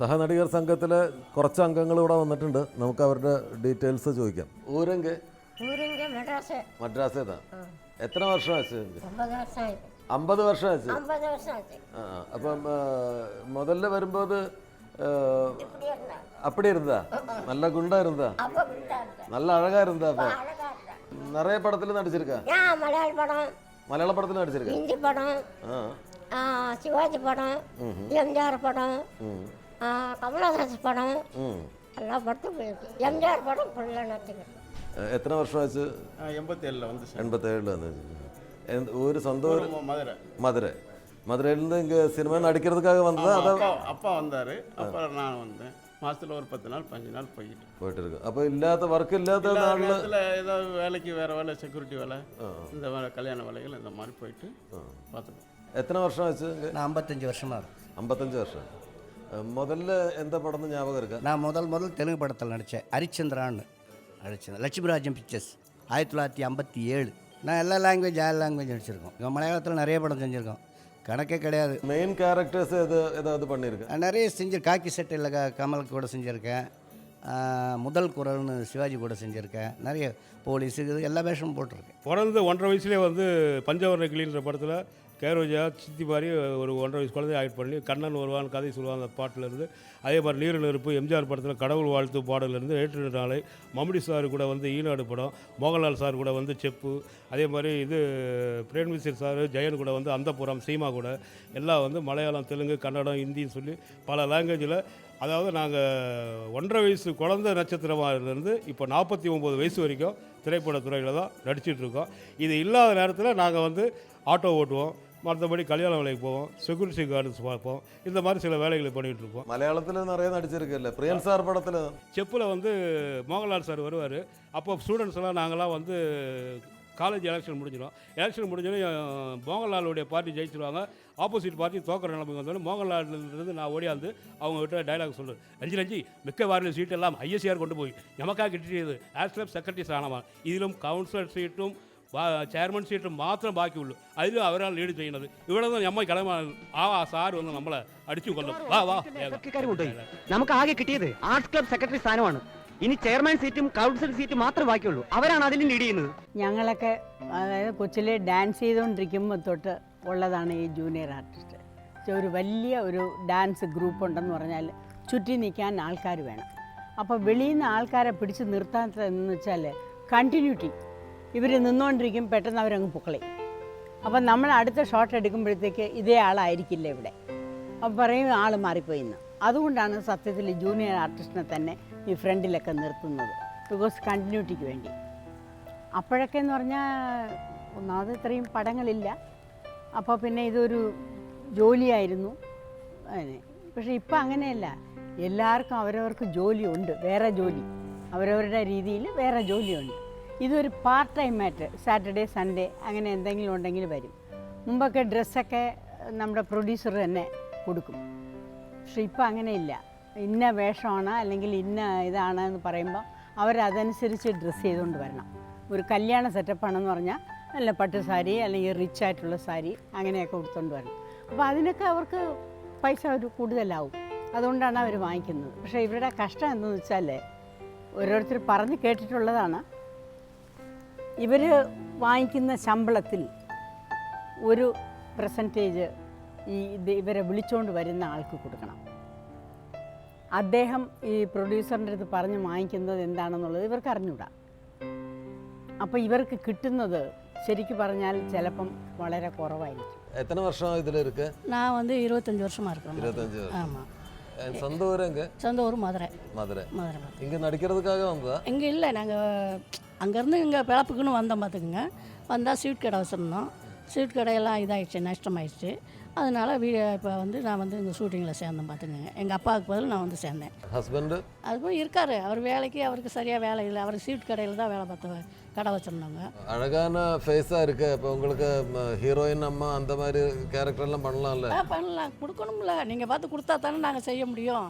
സഹനടികർ സംഘത്തിലെ കുറച്ച് അംഗങ്ങൾ ഇവിടെ വന്നിട്ടുണ്ട്. നമുക്ക് അവരുടെ ഡീറ്റെയിൽസ് ചോദിക്കാം. ഊരങ്ക് മദ്രാസ് ഏതാ? എത്ര വർഷം ആச்சு? 50 വർഷം ആச்சு. അപ്പം முதல்ல வரும்போது அப்படி இருந்தா நல்ல குண்டா இருந்தா நல்ல அழகா இருந்தா. அப்ப நிறைய படத்துல நடிச்சிருக்கா? மலையாள படத்துல நடிச்சிருக்கா? ஹிந்தி படம், சிவாஜி படம், எம்ஜிஆர் படம், கமலஹாசன் படம் எல்லா படத்தும் போயிருக்கு. எம்ஜிஆர் படம் ஃபுல்லாக நடிச்சிருக்கு. എത്ര വർഷം ആச்சு? 87 வந்து 87 வந்து ஒரு சொந்த ஊர் மதுரை. மதுரையிலேருந்து இங்கே சினிமா நடிக்கிறதுக்காக வந்ததா? அப்பா வந்தார், அப்புறம் நான் வந்தேன். மாதத்தில் ஒரு 10 நாள் 15 நாள் போயிட்டு இருக்கு. அப்போ இல்லாத ஒர்க் இல்லாத நாளில் ஏதாவது வேலைக்கு வேறு வேலை, செக்யூரிட்டி வேலை, இந்த வேலை, கல்யாண வேலைகள் இந்த மாதிரி போயிட்டு பார்த்துக்கோம். எத்தனை வருஷம் ஆச்சு? நான் 55 வருஷமாக இருக்கும். 55 வருஷம். முதல்ல எந்த படம்னு ஞாபகம் இருக்கா? நான் முதல் தெலுங்கு படத்தில் நடித்தேன். ஹரிச்சந்திரான்னு நடித்தேன். லட்சுமிராஜன் பிக்சர்ஸ் 1957. நான் எல்லா லாங்குவேஜ் நடிச்சிருக்கோம். இங்கே மலையாளத்தில் நிறைய படம் செஞ்சுருக்கோம், கணக்கே கிடையாது. மெயின் கேரக்டர்ஸ் ஏதாவது பண்ணியிருக்கேன்? நிறைய காக்கி செட்டில் கமல் கூட செஞ்சுருக்கேன். முதல் குரல்னு சிவாஜி கூட செஞ்சுருக்கேன். நிறைய போலீஸு எல்லா வேஷமும் போட்டிருக்கேன். பிறந்து 1.5 வயசுலேயே பஞ்சவர்ண கிளின்ற படத்தில் கேரோஜா சித்தி மாதிரி ஒரு 1.5 வயசு குழந்தைய ஆக்ட் பண்ணி கண்ணன் வருவான் கதை சொல்லுவாங்க அந்த பாட்டிலேருந்து. அதே மாதிரி நீர் நெருப்பு, எம்ஜிஆர் படத்தில் கடவுள் வாழ்த்து பாடலேருந்து நேற்று நாளை, மம்முடி சார் கூட ஈனாடு படம், மோகன்லால் சார் கூட செப்பு, அதே மாதிரி பிரேம்மிஸ்ரர் சார் ஜெயன் கூட அந்தப்புறம், சீமா கூட எல்லாம் மலையாளம், தெலுங்கு, கன்னடம், ஹிந்தின்னு சொல்லி பல லாங்குவேஜில். அதாவது நாங்கள் 1.5 வயசு குழந்தை நட்சத்திரமாகலேருந்து இப்போ 49 வயசு வரைக்கும் திரைப்படத்துறையில் தான் நடிச்சிட்ருக்கோம். இது இல்லாத நேரத்தில் நாங்கள் ஆட்டோ ஓட்டுவோம், மற்றபடி கல்யாண வேலைக்கு போவோம், செக்யூரிட்டி கார்ட்ஸ் பார்ப்போம், இந்த மாதிரி சில வேலைகளை பண்ணிகிட்டு இருக்கோம். மலையாளத்தில் நிறைய நடிச்சிருக்குல்ல. பிரியன் சார் படத்தில் செப்பில் மோகன்லால் சார் வருவார். அப்போ ஸ்டூடெண்ட்ஸ் எல்லாம் நாங்கள்லாம் காலேஜ் எலெக்ஷன் முடிஞ்சிடும். எலெக்ஷன் முடிஞ்சோன்னே மோகன்லாலுடைய பார்ட்டி ஜெயிச்சிருவாங்க, ஆப்போசிட் பார்ட்டி தோக்கிற நிலைமைக்கு வந்தோடனே மோகன்லாலிருந்து நான் ஓடியாந்து அவங்க விட்ட டைலாக் சொல்லுவேன். ரஞ்சி மிக்க வாரில் சீட் எல்லாம் ஐஎஸ்ஆர் கொண்டு போய் நமக்காக കിട്ടിയത് ആസ് ക്ലബ് സെക്രട്ടറി സ്ഥാനമാണ്. ഇതിലും കൗൺസിലർ സീറ്റും ചെയർമാൻ സീറ്റും മാത്രം ബാക്കിയുള്ളൂ. അതിലും അവരാൾ ലീഡ് ചെയ്യുന്നത്. ഇവിടെ നിന്ന് നമ്മൾ കിളമാണ് സാർ നമ്മളെ അടിച്ചു കൊല്ലും. വാ നമുക്ക് ആകെ കിട്ടിയത് ആർട്സ് ക്ലബ് സെക്രട്ടറി സ്ഥാനമാണ്. ഇനി ചെയർമാൻ സീറ്റും കൗൺസിൽ സീറ്റും മാത്രമേ ബാക്കിയുള്ളൂ. അവരാണ് അതിലും ലീഡ് ചെയ്യുന്നത്. ഞങ്ങളൊക്കെ അതായത് കൊച്ചിലെ ഡാൻസ് ചെയ്തുകൊണ്ടിരിക്കുമ്പോൾ തൊട്ട് ഉള്ളതാണ് ഈ ജൂനിയർ ആർട്ടിസ്റ്റ്. ഒരു വലിയ ഒരു ഡാൻസ് ഗ്രൂപ്പ് ഉണ്ടെന്ന് പറഞ്ഞാൽ ചുറ്റി നിൽക്കാൻ ആൾക്കാർ വേണം. അപ്പോൾ വെളിയിൽ നിന്ന് ആൾക്കാരെ പിടിച്ച് നിർത്താത്തതെന്ന് വെച്ചാൽ കണ്ടിന്യൂറ്റി. ഇവർ നിന്നുകൊണ്ടിരിക്കും, പെട്ടെന്ന് അവരങ്ങ് പൊക്കളയും. അപ്പം നമ്മൾ അടുത്ത ഷോട്ട് എടുക്കുമ്പോഴത്തേക്ക് ഇതേ ആളായിരിക്കില്ല ഇവിടെ. അപ്പം പറയും ആൾ മാറിപ്പോയിന്ന്. അതുകൊണ്ടാണ് സത്യത്തിൽ ജൂനിയർ ആർട്ടിസ്റ്റിനെ തന്നെ ഈ ഫ്രണ്ടിലൊക്കെ നിർത്തുന്നത്, ബിക്കോസ് കണ്ടിന്യൂറ്റിക്ക് വേണ്ടി. അപ്പോഴൊക്കെ എന്ന് പറഞ്ഞാൽ ഒന്നാമത് ഇത്രയും പടങ്ങളില്ല, അപ്പോൾ പിന്നെ ഇതൊരു ജോലിയായിരുന്നു. പക്ഷേ ഇപ്പം അങ്ങനെയല്ല, എല്ലാവർക്കും അവരവർക്ക് ജോലിയുണ്ട്, വേറെ ജോലി, അവരവരുടെ രീതിയിൽ വേറെ ജോലിയുണ്ട്. ഇതൊരു പാർട്ട് ടൈം ആയിട്ട് സാറ്റർഡേ സൺഡേ അങ്ങനെ എന്തെങ്കിലും ഉണ്ടെങ്കിൽ വരും. മുമ്പൊക്കെ ഡ്രസ്സൊക്കെ നമ്മുടെ പ്രൊഡ്യൂസർ തന്നെ കൊടുക്കും. പക്ഷെ ഇപ്പം അങ്ങനെയില്ല. ഇന്ന വേഷമാണ് അല്ലെങ്കിൽ ഇന്ന ഇതാണ് എന്ന് പറയുമ്പോൾ അവരതനുസരിച്ച് ഡ്രസ്സ് ചെയ്തുകൊണ്ട് വരണം. ഒരു കല്യാണ സെറ്റപ്പാണെന്ന് പറഞ്ഞാൽ നല്ല പട്ട് സാരി അല്ലെങ്കിൽ റിച്ച് ആയിട്ടുള്ള സാരി അങ്ങനെയൊക്കെ കൊടുത്തുകൊണ്ട് വരണം. അപ്പോൾ അതിനൊക്കെ അവർക്ക് പൈസ ഒരു കൂടുതലാവും, അതുകൊണ്ടാണ് അവർ വാങ്ങിക്കുന്നത്. പക്ഷേ ഇവരുടെ കഷ്ടം എന്തെന്ന് വെച്ചാൽ ഓരോരുത്തർ പറഞ്ഞ് കേട്ടിട്ടുള്ളതാണ്, ഇവർ വാങ്ങിക്കുന്ന ശമ്പളത്തിൽ ഒരു പെർസെൻറ്റേജ് ഇവരെ വിളിച്ചുകൊണ്ട് വരുന്ന ആൾക്ക് കൊടുക്കണം. അദ്ദേഹം ഈ പ്രൊഡ്യൂസറിൻ്റെ അടുത്ത് പറഞ്ഞ് വാങ്ങിക്കുന്നത് എന്താണെന്നുള്ളത് ഇവർക്ക് അറിഞ്ഞൂടാ. അപ്പോൾ ഇവർക്ക് കിട്ടുന്നത് ശരിക്കും പറഞ്ഞാൽ ചിലപ്പം വളരെ കുറവായിരിക്കും. எத்தனை வருஷம் இதில் இருக்கு? நான் 25 வருஷமாக இருக்கிறேன். 25 வருஷம். ஆமாம். சொந்த ஊர் எங்கே? சொந்த ஊர் மதுரை. மதுரை. இங்கே நடிக்கிறதுக்காக வந்ததா? இங்கே இல்லை, நாங்கள் அங்கேருந்து இங்கே பிழப்புக்குன்னு வந்தோம் பார்த்துக்குங்க. வந்தால் ஸ்வீட் கடை வச்சுருந்தோம். ஸ்வீட் கடையெல்லாம் இதாகிடுச்சு, நஷ்டமாயிடுச்சு. அதனால் இப்போ நான் இங்கே ஷூட்டிங்கில் சேர்ந்தேன் பார்த்துக்கங்க. எங்கள் அப்பாவுக்கு பதில் நான் சேர்ந்தேன். ஹஸ்பண்டு அது போய் இருக்கார், அவர் வேலைக்கு அவருக்கு சரியாக வேலை இல்லை. அவர் ஸ்வீட் கடையில் தான் வேலை பார்த்து கடை வச்சுருந்தாங்க. அழகான ஃபேஸாக இருக்குது. இப்போ உங்களுக்கு ஹீரோயின் அம்மா அந்த மாதிரி கேரக்டர்லாம் பண்ணலாம்ல? பண்ணலாம், கொடுக்கணும்ல. நீங்கள் பார்த்து கொடுத்தா தானே நாங்கள் செய்ய முடியும்.